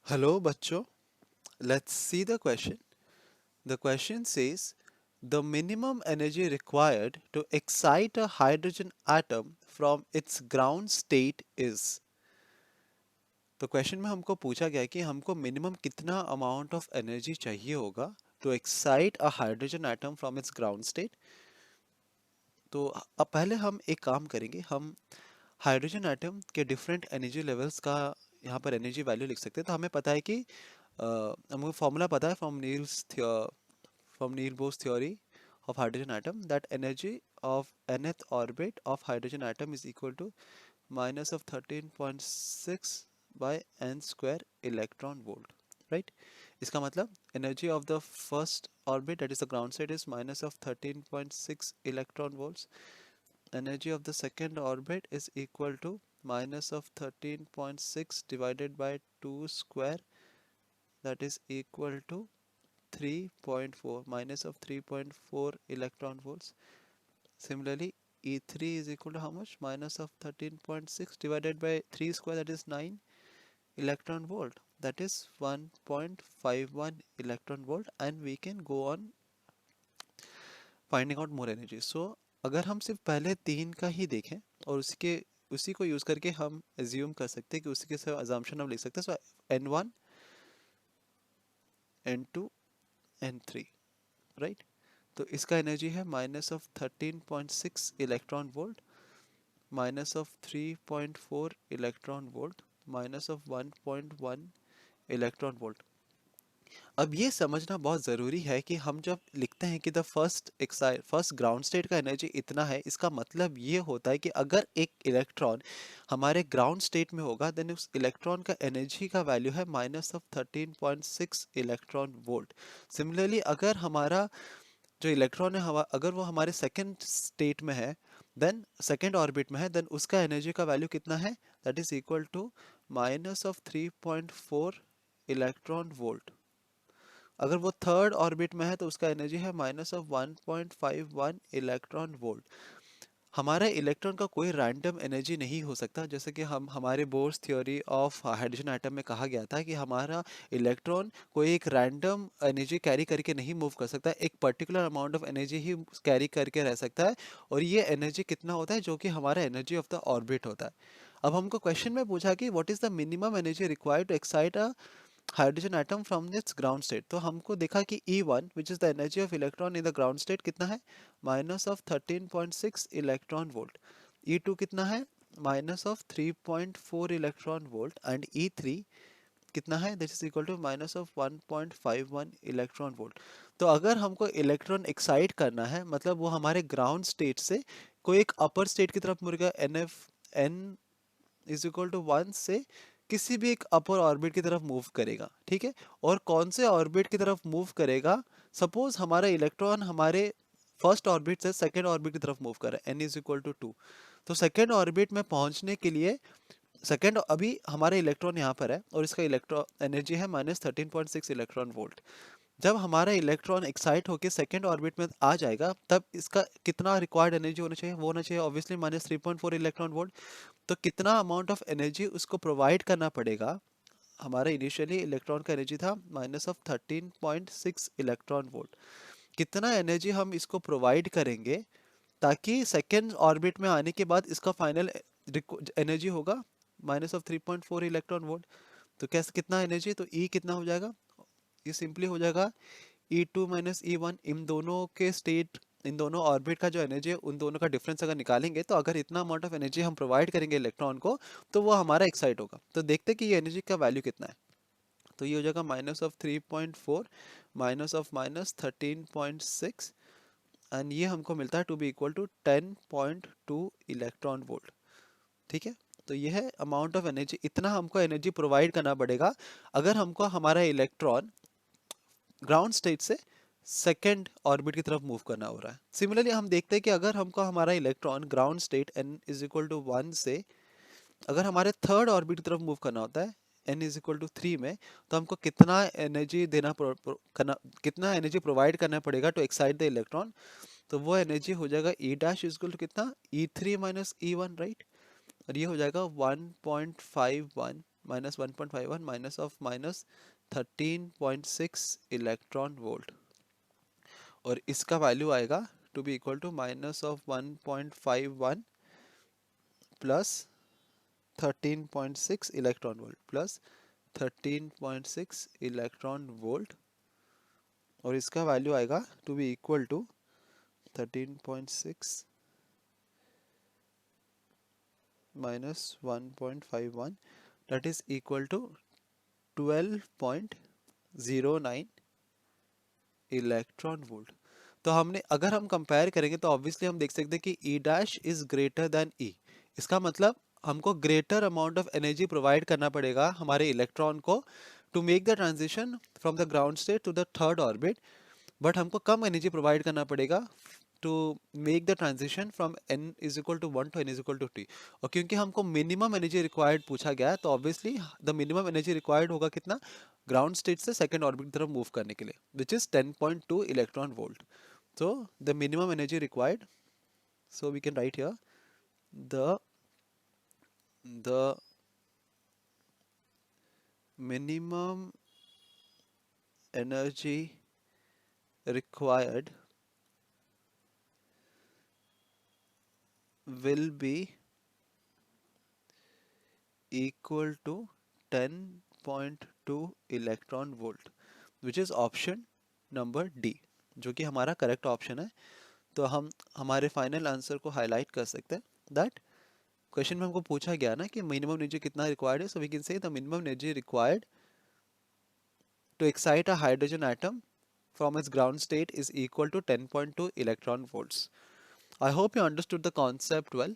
Hello, bachcho. Let's see the question. The question says the minimum energy required to excite a hydrogen atom from its ground state is. तो question में हमको पूछा गया है कि हमको मिनिमम कितना अमाउंट ऑफ एनर्जी चाहिए होगा to excite a hydrogen atom from its ground state. तो अब पहले हम एक काम करेंगे, हम हाइड्रोजन एटम के डिफरेंट एनर्जी लेवल्स का यहाँ पर एनर्जी वैल्यू लिख सकते हैं। तो हमें पता है कि हमको फॉर्मूला पता है from Niels Bohr's theory of hydrogen atom that energy of nth orbit of hydrogen atom is equal to minus of 13.6 by n square electron volt, right? इसका मतलब energy of the first orbit, that is the ground state, is minus of 13.6 electron volts. Energy of the second orbit is equal to minus of 13.6 divided by 2 square, that is equal to 3.4, minus of 3.4 electron volts. Similarly, E3 is equal to how much? Minus of 13.6 divided by 3 square, that is 9 electron volt. That is 1.51 electron volt, and we can go on finding out more energy. So अगर हम सिर्फ पहले तीन का ही देखें और उसी को यूज करके हम एज्यूम कर सकते हैं कि उसी के सिर्फ अजम्पशन हम लिख सकते हैं। सो N1, N2, N3, राइट? तो इसका एनर्जी है minus of 13.6 electron volt, minus of 3.4 electron volt, minus of 1.1 electron volt. अब ये समझना बहुत ज़रूरी है कि हम जब लिखते हैं कि द फर्स्ट ग्राउंड स्टेट का एनर्जी इतना है, इसका मतलब ये होता है कि अगर एक इलेक्ट्रॉन हमारे ग्राउंड स्टेट में होगा, देन उस इलेक्ट्रॉन का एनर्जी का वैल्यू है minus of 13.6 electron volt. Similarly अगर हमारा जो इलेक्ट्रॉन है अगर वो हमारे सेकंड स्टेट में है, देन सेकंड ऑर्बिट में है, देन उसका एनर्जी का वैल्यू कितना है? That is equal to minus of 3.4 electron volt. अगर वो थर्ड ऑर्बिट में है तो उसका एनर्जी है माइनस ऑफ 1.51 इलेक्ट्रॉन वोल्ट। हमारा इलेक्ट्रॉन का कोई रैंडम एनर्जी नहीं हो सकता, जैसे कि हम हमारे bourse theory of hydrogen atom में कहा गया था कि हमारा इलेक्ट्रॉन कोई एक रैंडम एनर्जी कैरी करके नहीं मूव कर सकता, एक particular amount of energy he carry करके रह सकता है। और ये एनर्जी कितना होता है? जो कि हमारा एनर्जी ऑफ द ऑर्बिट होता है। अब हमको क्वेश्चन में पूछा कि what is the minimum energy required to excite a hydrogen atom from its ground state. तो हमको देखा कि E1 which is the energy of electron in the ground state कितना है? Minus of 13.6 electron volt. E2 कितना है? Minus of 3.4 electron volt. And E3 कितना है? This is equal to minus of 1.51 electron volt. तो अगर हमको इलेक्ट्रॉन एक्साइट करना है, मतलब वो हमारे ग्राउंड स्टेट से कोई एक अपर स्टेट की तरफ मुड़ेगा, N इज इक्वल टू 1 से किसी भी एक अपर ऑर्बिट की तरफ मूव करेगा, ठीक है? और कौन से ऑर्बिट की तरफ मूव करेगा? सपोज हमारा इलेक्ट्रॉन हमारे फर्स्ट ऑर्बिट से सेकेंड ऑर्बिट की तरफ मूव कर रहा है, n इज इक्वल टू 2। तो सेकेंड ऑर्बिट में पहुंचने के लिए सेकेंड, अभी हमारा इलेक्ट्रॉन यहाँ पर है और इसका इलेक्ट्रॉन एनर्जी है माइनस 13.6 इलेक्ट्रॉन वोल्ट। जब हमारा इलेक्ट्रॉन एक्साइट होकर सेकेंड ऑर्बिट में आ जाएगा, तब इसका कितना रिक्वायर्ड एनर्जी होना चाहिए? वो होना चाहिए ऑब्वियसली माइनस 3.4 इलेक्ट्रॉन वोल्ट। तो कितना अमाउंट ऑफ एनर्जी उसको प्रोवाइड करना पड़ेगा? हमारा इनिशियली इलेक्ट्रॉन का एनर्जी था माइनस ऑफ 13.6 इलेक्ट्रॉन वोल्ट। कितना एनर्जी हम इसको प्रोवाइड करेंगे ताकि सेकेंड ऑर्बिट में आने के बाद इसका फाइनल एनर्जी होगा माइनस ऑफ 3.4 इलेक्ट्रॉन वोल्ट। तो कैसे कितना एनर्जी? तो ई कितना हो जाएगा? ये सिंपली हो जाएगा E2 माइनस E1। इन दोनों के स्टेट, इन दोनों ऑर्बिट का जो एनर्जी है, उन दोनों का डिफरेंस अगर निकालेंगे, तो अगर इतना अमाउंट ऑफ एनर्जी हम प्रोवाइड करेंगे इलेक्ट्रॉन को, तो वो हमारा एक्साइट होगा। तो देखते हैं कि ये एनर्जी का वैल्यू कितना है। तो ये हो जाएगा minus of 3.4 minus of minus 13.6, and ये हमको मिलता है to be equal to 10.2 electron volt, ठीक है? तो ये है अमाउंट ऑफ एनर्जी, इतना हमको एनर्जी प्रोवाइड करना पड़ेगा अगर हमको हमारा इलेक्ट्रॉन ग्राउंड स्टेट से सेकेंड ऑर्बिट की तरफ मूव करना हो रहा है। सिमिलरली हम देखते हैं कि अगर हमको हमारा electron ground state n is equal to 1 से अगर हमारे थर्ड ऑर्बिट की तरफ मूव करना होता है n इज इक्वल टू 3 में, तो हमको कितना एनर्जी कितना एनर्जी प्रोवाइड करना पड़ेगा टू एक्साइट द इलेक्ट्रॉन? तो वो एनर्जी हो जाएगा E dash is equal to कितना? E3 minus E1, right? और ये हो जाएगा 1.51 minus 1.51 minus of minus 13.6 electron volt, और इसका वैल्यू आएगा to be equal to minus of 1.51 plus 13.6 electron volt plus 13.6 electron volt, और इसका वैल्यू आएगा to be equal to 13.6 minus 1.51, that is equal to 12.09 electron volt. तो हमने अगर हम कंपेयर करेंगे तो ऑब्वियसली हम देख सकते हैं कि E dash is greater than E. इसका मतलब हमको greater amount of energy provide करना पड़ेगा हमारे इलेक्ट्रॉन को to make the transition from the ground state to the third orbit, but हमको कम एनर्जी प्रोवाइड करना पड़ेगा to make the transition from n is equal to 1 to n is equal to t। और क्योंकि हमको minimum energy required पूछा गया है तो obviously the minimum energy required होगा कितना, ग्राउंड स्टेट से सेकंड ऑर्बिट की तरफ मूव करने के लिए, which is 10.2 electron volt. So the minimum energy required, so we can write here the minimum energy required will be equal to 10.2 electron volt, which is option number D, जो कि हमारा correct option है। तो हम हमारे final answer को highlight कर सकते हैं दैट क्वेश्चन में हमको पूछा गया ना कि मिनिमम एनर्जी कितना रिक्वायर्ड है, so we can say the minimum energy required to excite a hydrogen atom from its ground state is equal to 10.2 electron volts. I hope you understood the concept well.